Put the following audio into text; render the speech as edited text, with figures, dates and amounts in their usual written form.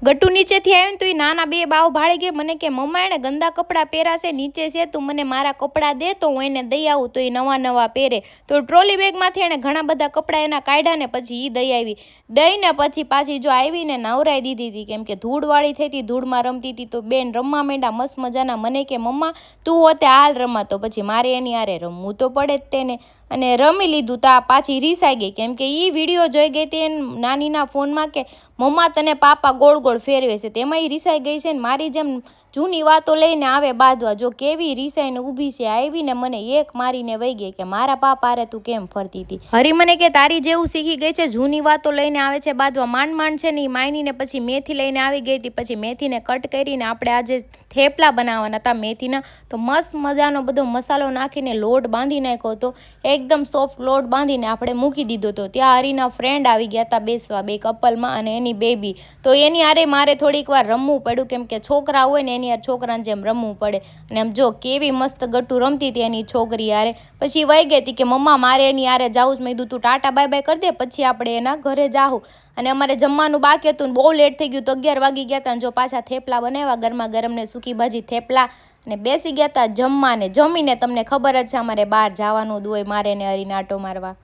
ગટ્ટુ નીચેથી આવ્યો ને તો એ નાના બે બાવ ભાળી ગયા. મને કે મમ્મા એણે ગંદા કપડાં પહેર્યા છે, નીચે છે, તું મને મારા કપડાં દે તો હું એને દઈ આવું તો એ નવા નવા પહેરે. તો ટ્રોલી બેગમાંથી એણે ઘણા બધા કપડાં એના કાઢ્યા ને પછી એ દઈ આવી. દઈને પછી પાછી જો આવીને નવરાઈ દીધી હતી, કેમ કે ધૂળવાળી થઈ હતી, ધૂળમાં રમતી હતી. તો બેન રમવા માંડ્યા મસ્ત મજાના. મને કે મમ્મા તું હોતે હાલ રમા, તો પછી મારે એની હારે રમવું તો પડે જ તેને. અને રમી લીધું તો પાછી રીસાઈ ગઈ, કેમ કે એ વિડીયો જોઈ ગઈ હતી નાનીના ફોનમાં કે મમ્મા તને પાપા ગોળ ગોળ ફેરવે છે. તેમાં એ રીસાઈ ગઈ છે ને મારી જેમ જૂની વાતો લઈને આવે બાંધવા. જો કેવી રીસાઈને ઊભી છે, આવીને મને એક મારીને વહી ગઈ કે મારા પાપા હારે તું કેમ ફરતી હતી. હરી મને કે તારી જેવું શીખી ગઈ છે, જૂની વાતો લઈને આવે છે બાંધવા. માંડ છે ને એ માયનીને પછી મેથી લઈને આવી ગઈ હતી. પછી મેથીને કટ કરીને આપણે આજે થેપલા બનાવવાના હતા મેથીના. તો મસ્ત મજાનો બધો મસાલો નાખીને લોટ બાંધી નાખ્યો હતો. એકદમ સોફ્ટ લોટ બાંધીને આપણે મૂકી દીધો હતો. ત્યાં હરીના ફ્રેન્ડ આવી ગયા હતા બેસવા, બે કપલમાં અને એની બેબી. તો એની હારે મારે થોડીક વાર રમવું પડ્યું, કેમ કે છોકરા હોય ને એની યાર છોકરાને જેમ રમવું પડે. અને એમ જો કેવી મસ્ત ગટ્ટુ રમતી હતી એની છોકરી હારે. પછી વહી ગઈ હતી કે મમ્મા મારે એની હારે જાવું જ. મેં કીધું તું ટાટા બાય બાય કરી દે, પછી આપણે એના ઘરે જાઉં. અને અમારે જમવાનું બાકી હતું ને બહુ લેટ થઈ ગયું, તો 11 વાગી ગયા હતા. જો પાછા થેપલા બનાવ્યા ગરમા ગરમ ને સૂકી ભાજી થેપલા, અને બેસી ગયા હતા જમવાને. જમીને તમને ખબર જ છે અમારે બહાર જવાનું જ હોય, મારે ને હરીને આટો મારવા.